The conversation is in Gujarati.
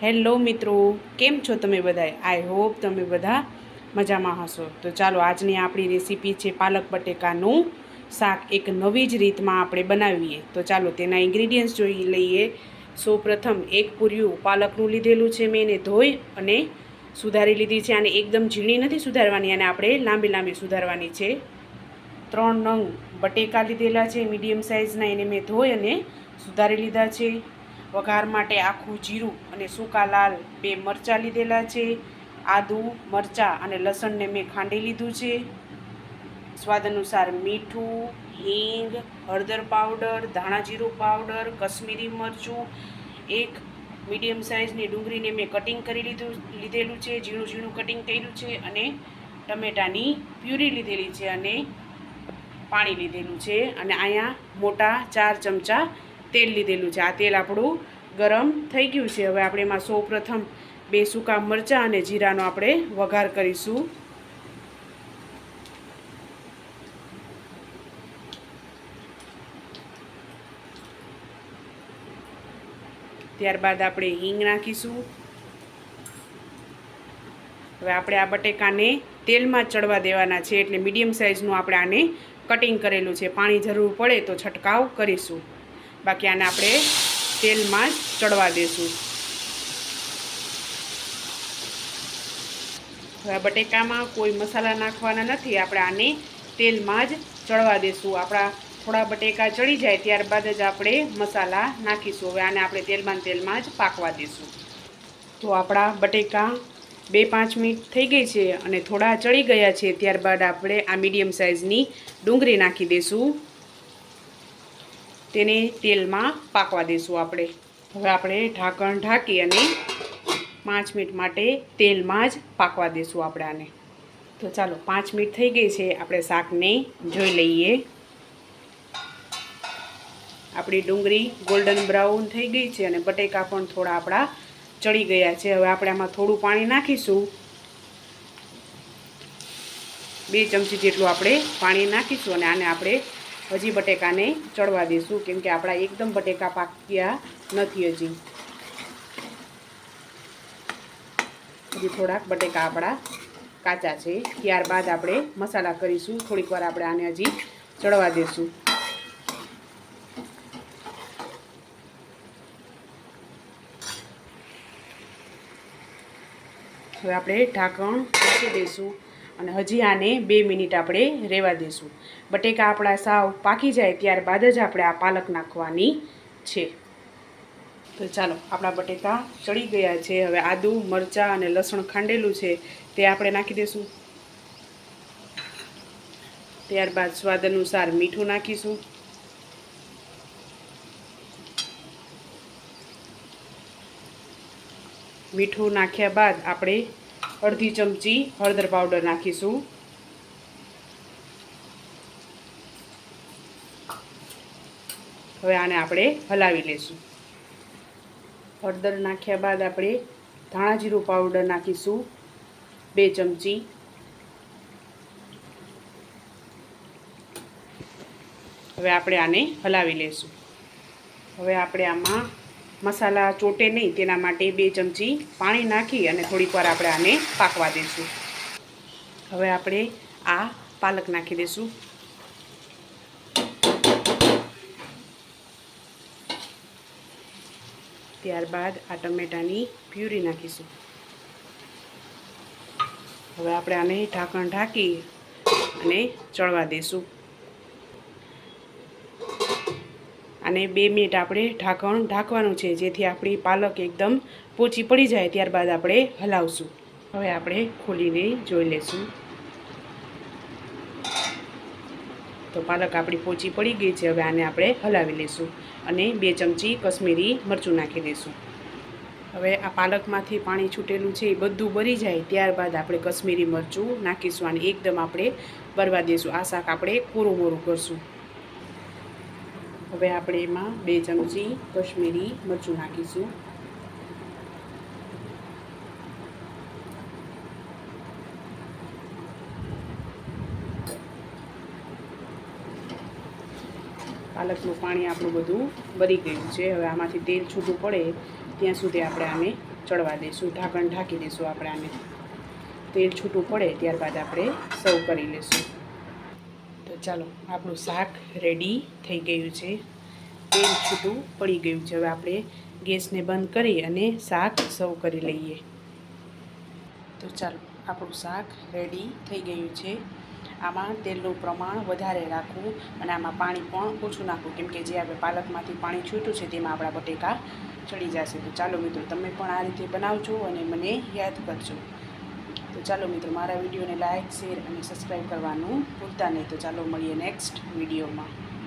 હેલો મિત્રો, કેમ છો તમે બધા? આઈ હોપ તમે બધા મજામાં હશો. તો ચાલો, આજની આપણી રેસીપી છે પાલક બટેકાનું શાક. એક નવી જ રીતમાં આપણે બનાવીએ. તો ચાલો તેના ઇન્ગ્રીડિયન્ટ્સ જોઈ લઈએ. સૌપ્રથમ એક પૂર્યું પાલકનું લીધેલું છે. મેં એને ધોઈ અને સુધારી લીધી છે. આને એકદમ ઝીણી નથી સુધારવાની, અને આપણે લાંબી લાંબી સુધારવાની છે. 3 નંગ બટેકા લીધેલા છે મીડિયમ સાઇઝના, એને મેં ધોઈ અને સુધારી લીધા છે. વઘાર માટે આખું જીરું અને સૂકા લાલ 2 મરચાં લીધેલા છે. આદું, મરચાં અને લસણને મેં ખાંડી લીધું છે. સ્વાદ અનુસાર મીઠું, હિંગ, હળદર પાવડર, ધાણા જીરું પાવડર, કશ્મીરી મરચું, એક મીડિયમ સાઇઝની ડુંગળીને મેં કટિંગ કરી લીધેલું છે, ઝીણું ઝીણું કટિંગ કર્યું છે, અને ટમેટાની પ્યુરી લીધેલી છે, અને પાણી લીધેલું છે. અને અહીંયા મોટા 4 ચમચા તેલ લીધેલું છે. આ તેલ આપણું ગરમ થઈ ગયું છે. હવે આપણે એમાં સૌપ્રથમ 2 સૂકા મરચાં અને જીરાનો આપણે વઘાર કરીશું. ત્યારબાદ આપણે હિંગ નાખીશું. હવે આપણે આ બટેકાને તેલમાં જ ચડવા દેવાના છે, એટલે મીડિયમ સાઇઝનું આપણે આને કટિંગ કરેલું છે. પાણી જરૂર પડે તો છંટકાવ કરીશું, બાકી આને આપણે તેલમાં જ ચડવા દઈશું. હવે આ બટેકામાં કોઈ મસાલા નાખવાના નથી, આપણે આને તેલમાં જ ચડવા દઈશું. આપણા થોડા બટેકા ચડી જાય ત્યારબાદ જ આપણે મસાલા નાખીશું. હવે આને આપણે તેલમાં જ પાકવા દઈશું. તો આપણા બટેકા 2-5 મિનિટ થઈ ગઈ છે અને થોડા ચડી ગયા છે. ત્યારબાદ આપણે આ મીડિયમ સાઇઝની ડુંગળી નાખી દઈશું. તેને તેલમાં પાકવા દઈશું આપણે. હવે આપણે ઢાંકણ ઢાંકી અને 5 મિનિટ માટે તેલમાં જ પાકવા દઈશું આપણે આને. તો ચાલો, 5 મિનિટ થઈ ગઈ છે. આપણે શાકને જોઈ લઈએ. આપણી ડુંગળી ગોલ્ડન બ્રાઉન થઈ ગઈ છે અને બટેકા પણ થોડા આપણા ચડી ગયા છે. હવે આપણે આમાં થોડું પાણી નાખીશું. 2 ચમચી જેટલું આપણે પાણી નાખીશું, અને આને આપણે હજી બટેકાને ચડવા દઈશું, કેમ કે આપણા એકદમ બટેકા પાક્યા નથી. હજી થોડાક બટેકા આપણા કાચા છે. ત્યારબાદ આપણે મસાલા કરીશું. થોડીક વાર આપણે આને હજી ચડવા દઈશું. હવે આપણે ઢાંકણ ઢાંકી દઈશું અને હજી આને 2 મિનિટ આપણે રહેવા દઈશું. બટેકા આપણા સાવ પાકી જાય ત્યારબાદ જ આપણે આ પાલક નાખવાની છે. તો ચાલો, આપણા બટેકા ચડી ગયા છે. હવે આદુ, મરચાં અને લસણ ખાંડેલું છે તે આપણે નાખી દઈશું. ત્યારબાદ સ્વાદ અનુસાર મીઠું નાખીશું. મીઠું નાખ્યા બાદ આપણે અડધી ચમચી હળદર પાવડર નાખીશું. હવે આને આપણે હલાવી લઈશું. હળદર નાખ્યા બાદ આપણે ધાણા જીરું પાવડર નાખીશું 2 ચમચી. હવે આપણે આને હલાવી લઈશું. હવે આપણે આમાં મસાલા ચોટે નહીં તેના માટે 2 ચમચી પાણી નાખી અને થોડીક વાર આપણે આને પાકવા દઈશું. હવે આપણે આ પાલક નાખી દઈશું. ત્યારબાદ આ ટમેટાની પ્યુરી નાખીશું. હવે આપણે આને ઢાંકણ ઢાંકી અને ચડવા દઈશું. અને 2 મિનિટ આપણે ઢાંકણ ઢાંકવાનું છે, જેથી આપણી પાલક એકદમ પોચી પડી જાય. ત્યારબાદ આપણે હલાવશું. હવે આપણે ખોલીને જોઈ લઈશું. તો પાલક આપણી પોચી પડી ગઈ છે. હવે આને આપણે હલાવી લઈશું અને 2 ચમચી કશ્મીરી મરચું નાખી દઈશું. હવે આ પાલકમાંથી પાણી છૂટેલું છે એ બધું બળી જાય ત્યારબાદ આપણે કશ્મીરી મરચું નાખીશું અને એકદમ આપણે બળવા દઈશું. આ શાક આપણે કોરું મોરું કરશું. હવે આપણે એમાં 2 ચમચી કશ્મીરી મરચું નાખીશું. પાલકનું પાણી આપણું બધું બળી ગયું છે. હવે આમાંથી તેલ છૂટું પડે ત્યાં સુધી આપણે આને ચડવા દઈશું. ઢાંકણ ઢાંકી દઈશું આપણે આને. તેલ છૂટું પડે ત્યારબાદ આપણે સર્વ કરી લઈશું. તો ચાલો આપણું શાક રેડી થઈ ગયું છે. તેલ છૂટું પડી ગયું છે. હવે આપણે ગેસને બંધ કરી અને શાક સર્વ કરી લઈએ. તો ચાલો આપણું શાક રેડી થઈ ગયું છે. આમાં તેલનું પ્રમાણ વધારે રાખવું અને આમાં પાણી પણ ઓછું નાખવું, કેમ કે જે આપણે પાલકમાંથી પાણી છૂટ્યું છે તેમાં આપણા બટેકા ચડી જશે. તો ચાલો મિત્રો, તમે પણ આ રીતે બનાવજો અને મને યાદ કરજો. તો ચાલો મિત્રો, મારા વિડીયોને લાઇક, શેર અને સબસ્ક્રાઈબ કરવાનું ભૂલતા નહીં. તો ચાલો મળીએ નેક્સ્ટ વિડીયોમાં.